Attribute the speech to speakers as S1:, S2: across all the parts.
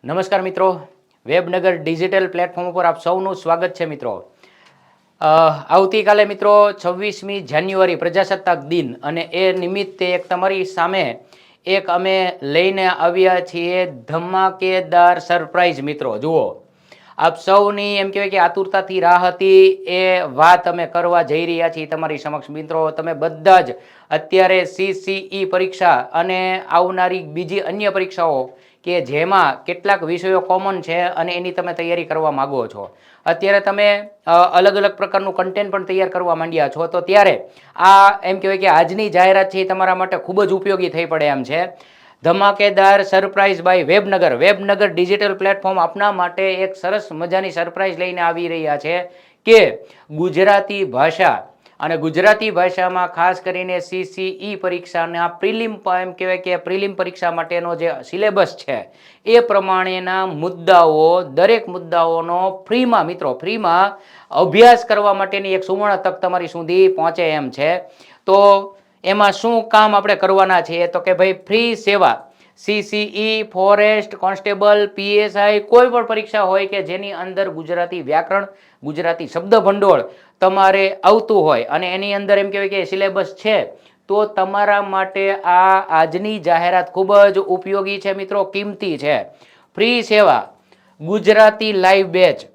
S1: નમસ્કાર મિત્રો, વેબનગર digital platform પર આપ સૌનું સ્વાગત છે મિત્રો। આવતીકાલે મિત્રો 26મી જાન્યુઆરી પ્રજાસત્તાક દિન અને એ નિમિત્તે એક તમારી સામે એક અમે લઈને આવ્યા છીએ ધમાકેદાર સરપ્રાઈઝ મિત્રો। જુઓ, આપ સૌની એમ કહેવાય કે આતુરતાથી રાહ હતી એ વાત અમે કરવા જઈ રહ્યા છીએ તમારી સમક્ષ મિત્રો। તમે બધા જ અત્યારે CCE પરીક્ષા અને આવનારી બીજી અન્ય પરીક્ષાઓ કે જેમાં કેટલાક વિષયો કોમન છે અને એની તમે તૈયારી કરવા માગો છો। અત્યારે તમે અલગ અલગ પ્રકારનું કન્ટેન્ટ પણ તૈયાર કરવા માંડ્યા છો, તો ત્યારે આ એમ કહેવાય કે આજની જાહેરાત છે એ તમારા માટે ખૂબ જ ઉપયોગી થઈ પડે એમ છે। ધમાકેદાર સરપ્રાઈઝ બાય વેબનગર, વેબનગર ડિજિટલ પ્લેટફોર્મ આપના માટે એક સરસ મજાની સરપ્રાઈઝ લઈને આવી રહ્યા છે કે ગુજરાતી ભાષા અને ગુજરાતી ભાષામાં ખાસ કરીને CCE પરીક્ષાના પ્રિલિમ એમ કહેવાય કે પ્રિલિમ પરીક્ષા માટેનો જે સિલેબસ છે એ પ્રમાણેના મુદ્દાઓ, દરેક મુદ્દાઓનો ફ્રીમાં મિત્રો ફ્રીમાં અભ્યાસ કરવા માટેની એક સુવર્ણ તક તમારી સુધી પહોંચે એમ છે। તો એમાં શું કામ આપણે કરવાના છીએ તો કે ભાઈ ફ્રી સેવા CCE, ફોરેસ્ટ, કોન્સ્ટેબલ, PSI કોઈ પણ પરીક્ષા હોય કે જેની અંદર ગુજરાતી વ્યાકરણ, ગુજરાતી શબ્દ ભંડોળ તમારે આવતું હોય અને એની અંદર એમ કહેવાય કે સિલેબસ છે, તો તમારા માટે આ આજની જાહેરાત ખૂબ જ ઉપયોગી છે મિત્રો, કિંમતી છે। ફ્રી સેવા ગુજરાતી લાઈવ બેચ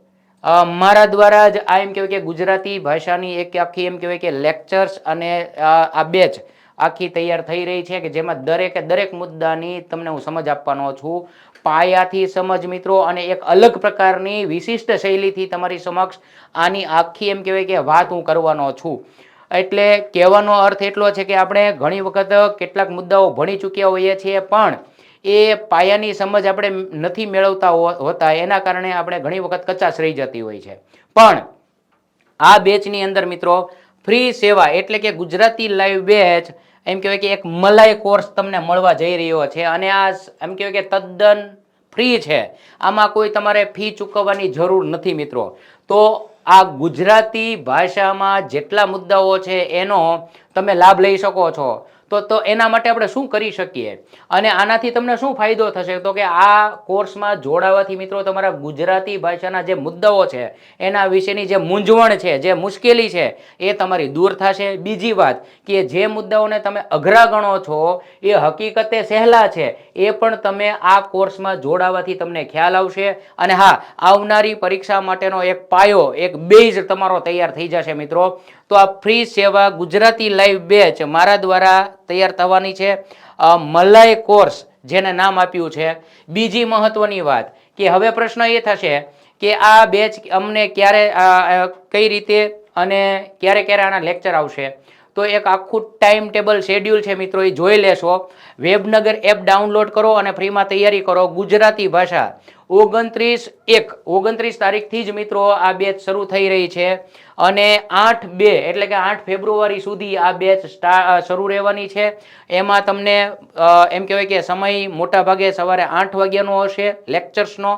S1: મારા દ્વારા જ આ એમ કહેવાય કે ગુજરાતી ભાષાની એક આખી એમ કહેવાય કે લેક્ચર્સ અને આ બેચ આખી તૈયાર થઈ રહી છે કે જેમાં દરેકે દરેક મુદ્દાની તમને હું સમજ આપવાનો છું, પાયાથી સમજ મિત્રો, અને એક અલગ પ્રકારની વિશિષ્ટ શૈલીથી તમારી સમક્ષ આની આખી એમ કહેવાય કે વાત હું કરવાનો છું। એટલે કહેવાનો અર્થ એટલો છે કે આપણે ઘણી વખત કેટલાક મુદ્દાઓ ભણી ચૂક્યા હોઈએ છીએ પણ એ પાયાની સમજ આપણે નથી મેળવતા હોતા, એના કારણે આપણે ઘણી વખત કચાશ રહી જતી હોય છે। પણ આ બેચની અંદર મિત્રો ફ્રી સેવા એટલે કે ગુજરાતી લાઈવ બેચ એમ કહેવાય કે એક મલાઈ કોર્સ તમને મળવા જઈ રહ્યો છે અને આ એમ કહેવાય કે તદ્દન ફ્રી છે। આમાં કોઈ તમારે ફી ચૂકવવાની જરૂર નથી મિત્રો। તો આ ગુજરાતી ભાષામાં જેટલા મુદ્દાઓ છે એનો તમે લાભ લઈ શકો છો। તો એના માટે આપણે શું કરી શકીએ અને આનાથી તમને શું ફાયદો થશે તો કે આ કોર્સમાં જોડાવાથી મિત્રો તમારા ગુજરાતી ભાષાના જે મુદ્દાઓ છે એના વિશેની જે મૂંઝવણ છે, જે મુશ્કેલી છે એ તમારી દૂર થશે। બીજી વાત કે જે મુદ્દાઓને તમે અઘરા ગણો છો એ હકીકતે સહેલા છે, એ પણ તમે આ કોર્સમાં જોડાવાથી તમને ખ્યાલ આવશે અને હા, આવનારી પરીક્ષા માટેનો એક પાયો, એક બેઝ તમારો તૈયાર થઈ જશે મિત્રો। તો આ ફ્રી સેવા ગુજરાતી લાઈવ બેચ મારા દ્વારા તૈયાર થવાની છે, મલાઈ કોર્સ જેને નામ આપ્યું છે। બીજી મહત્વની વાત કે હવે પ્રશ્ન એ થશે કે આ બેચ અમને ક્યારે કઈ રીતે અને ક્યારે ક્યારે આના લેક્ચર આવશે, તો એક આખું ટાઈમ ટેબલ શેડ્યુલ છે મિત્રો, એ જોઈ લેશો। વેબનગર એપ ડાઉનલોડ કરો અને ફ્રીમાં તૈયારી કરો। ગુજરાતી ભાષા 29 તારીખથી જ મિત્રો આ બેચ શરૂ થઈ રહી છે અને 8/2 એટલે કે 8 ફેબ્રુઆરી સુધી આ બેચ શરૂ રહેવાની છે। એમાં તમને એમ કહેવાય કે સમય મોટા ભાગે સવારે 8 વાગ્યાનો હશે લેક્ચર્સનો।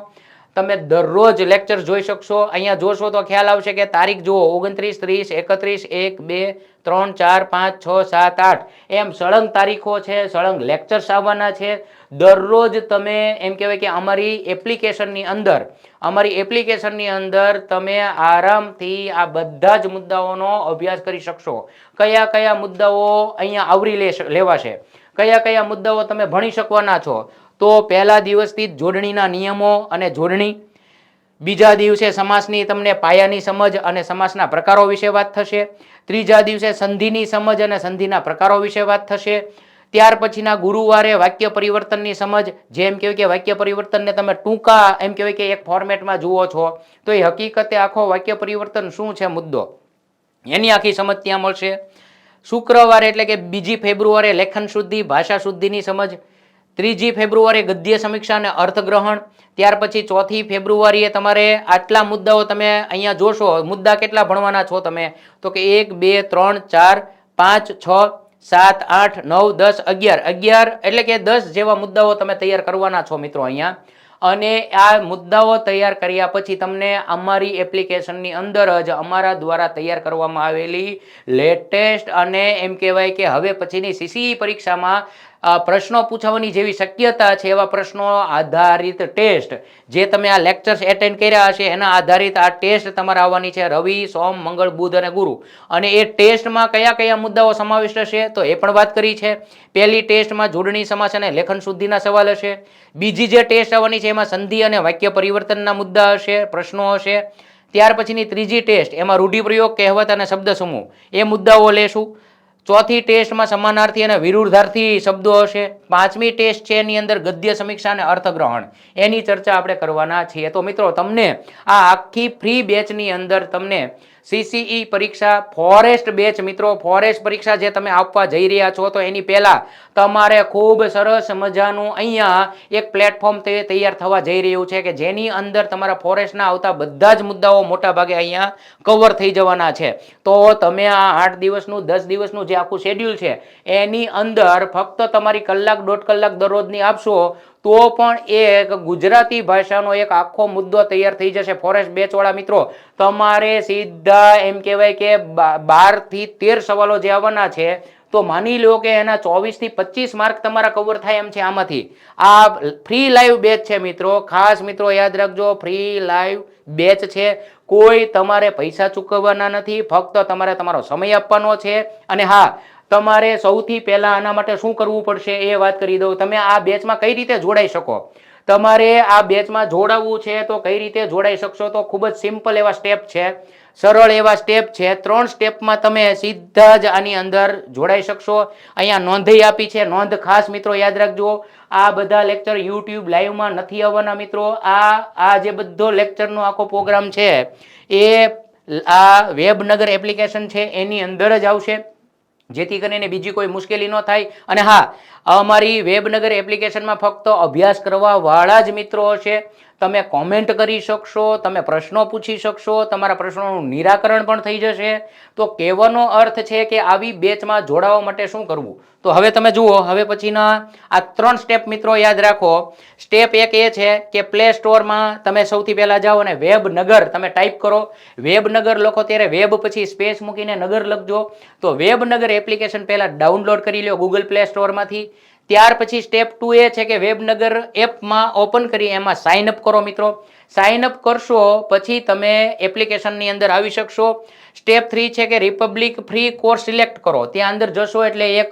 S1: તમે દરરોજ લેક્ચર જોઈ શકશો। અહીંયા જોશો તો ખ્યાલ આવશે કે તારીખ જુઓ 29, 30, 31, 1, 2, 3, 4, 5, 6, 7, 8 એમ સળંગ તારીખો છે, સળંગ લેક્ચર્સ આવવાના છે। દરરોજ તમે એમ કહેવાય કે અમારી એપ્લિકેશનની અંદર તમે આરામથી આ બધા જ મુદ્દાઓનો અભ્યાસ કરી શકશો। કયા કયા મુદ્દાઓ અહીંયા આવરી લેવાશે, કયા કયા મુદ્દાઓ તમે ભણી શકવાના છો, તો પહેલા દિવસથી જોડણીના નિયમો અને જોડણી, બીજા દિવસે સમાસની તમને પાયાની સમજ અને સમાસના પ્રકારો વિશે વાત થશે, ત્રીજા દિવસે સંધિની સમજ અને સંધિના પ્રકારો વિશે વાત થશે, ત્યાર પછીના ગુરુવારે વાક્ય પરિવર્તનની સમજ, જેમ કહેવાય કે વાક્ય પરિવર્તનને તમે ટૂંકા એમ કહેવાય કે એક ફોર્મેટમાં જુઓ છો તો એ હકીકતે આખો વાક્ય પરિવર્તન શું છે મુદ્દો એની આખી સમજ ત્યાં મળશે। શુક્રવારે એટલે કે 2 ફેબ્રુઆરી લેખન શુદ્ધિ, ભાષા શુદ્ધિની સમજ, 3 ફેબ્રુઆરી ગદ્ય સમીક્ષા અને અર્થગ્રહણ, ત્યાર પછી 4 ફેબ્રુઆરીએ તમારે આટલા મુદ્દાઓ તમે અહીંયા જોશો। મુદ્દા કેટલા ભણવાના છો તમે તો કે 1, 2, 3, 4, 5, 6, 7, 8, 9, 10, 11 એટલે કે 10 જેવા મુદ્દાઓ તમે તૈયાર કરવાના છો મિત્રો અહીંયા। અને આ મુદ્દાઓ તૈયાર કર્યા પછી તમને અમારી એપ્લિકેશનની અંદર જ અમારા દ્વારા તૈયાર કરવામાં આવેલી લેટેસ્ટ અને એમ કહેવાય કે હવે પછીની CCE પરીક્ષામાં પ્રશ્નો પૂછવાની જેવી શક્યતા છે એવા પ્રશ્નો આધારિત ટેસ્ટ જે તમે આ લેક્ચર્સ એટેન્ડ કર્યા હશે એના આધારિત આ ટેસ્ટ તમારે આવવાની છે રવિ, સોમ, મંગળ, બુધ અને ગુરુ. અને એ ટેસ્ટમાં કયા કયા મુદ્દાઓ સમાવિષ્ટ હશે તો એ પણ વાત કરી છે. પહેલી ટેસ્ટમાં જોડણી, સમાસ અને લેખન શુદ્ધિના સવાલ હશે. બીજી જે ટેસ્ટ આવવાની છે એમાં સંધિ અને વાક્ય પરિવર્તનના મુદ્દા હશે, પ્રશ્નો હશે. ત્યાર પછીની ત્રીજી ટેસ્ટ એમાં રૂઢિપ્રયોગ, કહેવત અને શબ્દ સમૂહ એ મુદ્દાઓ લેશું. ચોથી ટેસ્ટમાં સમાનાર્થી અને વિરુદ્ધાર્થી શબ્દો હશે. પાંચમી ટેસ્ટ છે એની અંદર ગદ્ય સમીક્ષા અને અર્થગ્રહણ એની ચર્ચા આપણે કરવાના છીએ. તો મિત્રો તમને આ આખી ફ્રી બેચની અંદર તમને સીસીઈ પરીક્ષા ફોરેસ્ટ બેચ મિત્રો ફોરેસ્ટ પરીક્ષા જે તમે આપવા જઈ રહ્યા છો તો એની પહેલા તમારે ખૂબ સરસ મજાનું અહીંયા એક પ્લેટફોર્મ તૈયાર થવા જઈ રહ્યું છે કે જેની અંદર તમારા ફોરેસ્ટના આવતા બધા જ મુદ્દાઓ મોટા ભાગે અહીંયા કવર થઈ જવાના છે. તો તમે આ 8 દિવસનું 10 દિવસનું જે આખું શેડ્યુલ છે એની અંદર ફક્ત તમારી કલાક 1.5 કલાક દરરોજની આપશો તો પણ એક ગુજરાતી ભાષાનો એક આખો મુદ્દો તૈયાર થઈ જશે. ફોરેસ્ટ બેચ વાળા મિત્રો તમારે સીધા એમ કહેવાય કે 12 થી 13 સવાલો જે આવવાના છે તો માની લો કે એના 24 થી 25 માર્ક તમારા કવર થાય એમ છે આમાંથી. આ ફ્રી લાઈવ બેચ છે મિત્રો, ખાસ મિત્રો યાદ રાખજો, ફ્રી લાઈવ બેચ છે. કોઈ તમારે પૈસા ચૂકવવાના નથી, ફક્ત તમારે તમારો સમય આપવાનો છે. અને હા, તમારે સૌથી પહેલા આના માટે શું કરવું પડશે એ વાત કરી દઉં. તમે આ બેચમાં કઈ રીતે જોડાઈ શકો. તમારે આ બેચમાં જોડાવવું છે તો કઈ રીતે જોડાઈ શકશો તો ખૂબ જ સિમ્પલ એવા સ્ટેપ છે, સરળ એવા સ્ટેપ છે. 3 સ્ટેપમાં તમે સીધા જ આની અંદર જોડાઈ શકશો. અહીંયા નોંધઈ આપી છે, નોંધ ખાસ મિત્રો યાદ રાખજો. આ બધા લેક્ચર યુટ્યુબ લાઈવમાં નથી આવવાના મિત્રો. આ જે બધો લેક્ચરનો આખો પ્રોગ્રામ છે એ આ વેબનગર એપ્લિકેશન છે એની અંદર જ આવશે જેથી કરીને બીજી કોઈ મુશ્કેલી ન થાય. અને હા, અમારી વેબનગર એપ્લિકેશનમાં ફક્ત અભ્યાસ કરવા વાળા જ મિત્રો હશે. તમે કોમેન્ટ કરી શકશો, તમે પ્રશ્નો પૂછી શકશો, તમારા પ્રશ્નોનું નિરાકરણ પણ થઈ જશે. તો કહેવાનો અર્થ છે કે આવી બેચમાં જોડાવા માટે શું કરવું. તો હવે તમે જુઓ, હવે પછીના આ 3 સ્ટેપ મિત્રો યાદ રાખો. સ્ટેપ 1 એ છે કે પ્લે સ્ટોરમાં તમે સૌથી પહેલા જાઓ અને વેબનગર તમે ટાઈપ કરો. વેબનગર લખો ત્યારે વેબ પછી સ્પેસ મૂકીને નગર લખજો. તો વેબનગર એપ્લિકેશન પહેલા ડાઉનલોડ કરી લો ગૂગલ પ્લે સ્ટોરમાંથી. ત્યાર પછી સ્ટેપ 2 એ છે કે વેબનગર એપમાં ઓપન કરી એમાં સાઇન અપ કરો મિત્રો. સાઇન અપ કરશો પછી તમે એપ્લિકેશનની અંદર આવી શકશો. સ્ટેપ 3 છે કે રિપબ્લિક ફ્રી કોર્સ સિલેક્ટ કરો. ત્યાં અંદર જશો એટલે એક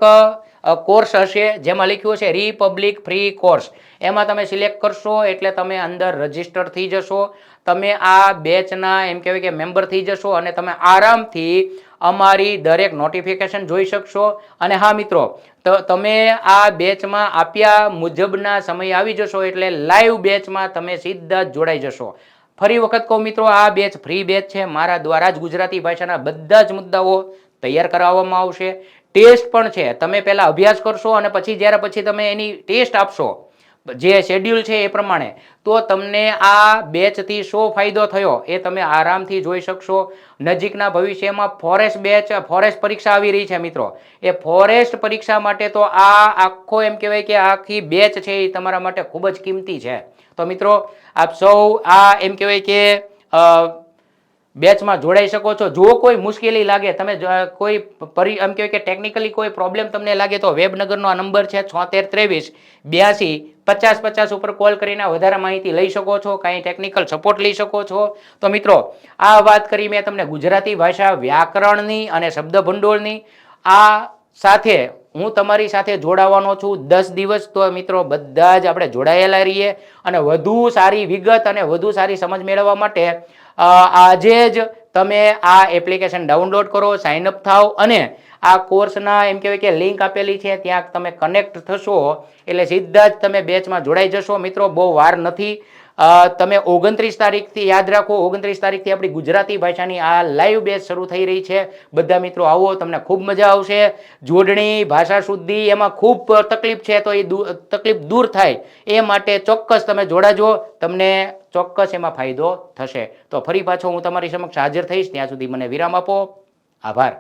S1: કોર્સ હશે જેમાં લખ્યું હશે રિપબ્લિક ફ્રી કોર્સ. એમાં તમે સિલેક્ટ કરશો એટલે તમે અંદર રજીસ્ટર થઈ જશો. તમે આ બેચના એમ કહેવાય કે મેમ્બર થઈ જશો અને તમે આરામથી અમારી દરેક નોટિફિકેશન જોઈ શકશો. અને હા મિત્રો, તો તમે આ બેચમાં આપ્યા મુજબના સમય આવી જશો એટલે લાઈવ બેચમાં તમે સીધા જ જોડાઈ જશો. ફરી વખત કહું મિત્રો, આ બેચ ફ્રી બેચ છે. મારા દ્વારા જ ગુજરાતી ભાષાના બધા જ મુદ્દાઓ તૈયાર કરાવવામાં આવશે. ટેસ્ટ પણ છે. તમે પહેલા અભ્યાસ કરશો અને પછી જ્યારે પછી તમે એની ટેસ્ટ આપશો જે શેડ્યુલ છે એ પ્રમાણે તો તમને આ બેચથી શું ફાયદો થયો એ તમે આરામથી જોઈ શકશો. નજીકના ભવિષ્યમાં ફોરેસ્ટ બેચ ફોરેસ્ટ પરીક્ષા આવી રહી છે મિત્રો. એ ફોરેસ્ટ પરીક્ષા માટે તો આ આખો એમ કહેવાય કે આખી બેચ છે એ તમારા માટે ખૂબ જ કિંમતી છે. તો મિત્રો આપ સૌ આ એમ કહેવાય કે બેચમાં જોડાઈ શકો છો. જો કોઈ મુશ્કેલી લાગે, તમે કોઈ એમ કહેવાય કે ટેકનિકલી કોઈ પ્રોબ્લેમ તમને લાગે તો વેબનગરનો આ નંબર છે 76 23 82 50 50 ઉપર કોલ કરીને વધારે માહિતી લઈ શકો છો, કાંઈ ટેકનિકલ સપોર્ટ લઈ શકો છો. તો મિત્રો આ વાત કરી મેં તમને ગુજરાતી ભાષા વ્યાકરણની અને શબ્દ ભંડોળની. આ સાથે હું તમારી સાથે જોડાવાનો છું 10 દિવસ. તો મિત્રો બધા જ આપણે જોડાયેલા રહીએ અને વધુ સારી વિગત અને વધુ સારી સમજ મેળવવા માટે આજે જ તમે આ એપ્લિકેશન ડાઉનલોડ કરો, સાઇન અપ થાવ અને આ કોર્સના એમ કહેવાય કે લિંક આપેલી છે ત્યાં તમે કનેક્ટ થશો એટલે સીધા જ તમે બેચમાં જોડાઈ જશો. મિત્રો બહુ વાર નથી. તમે 29 તારીખથી યાદ રાખો, 29 તારીખથી આપણી ગુજરાતી ભાષાની આ લાઈવ બેચ શરૂ થઈ રહી છે. બધા મિત્રો આવો, તમને ખૂબ મજા આવશે. જોડણી, ભાષા શુદ્ધિ એમાં ખૂબ તકલીફ છે તો એ તકલીફ દૂર થાય એ માટે ચોક્કસ તમે જોડાજો. તમને ચોક્કસ એમાં ફાયદો થશે. તો ફરી પાછો હું તમારી સમક્ષ હાજર થઈશ. ત્યાં સુધી મને વિરામ આપો. આભાર.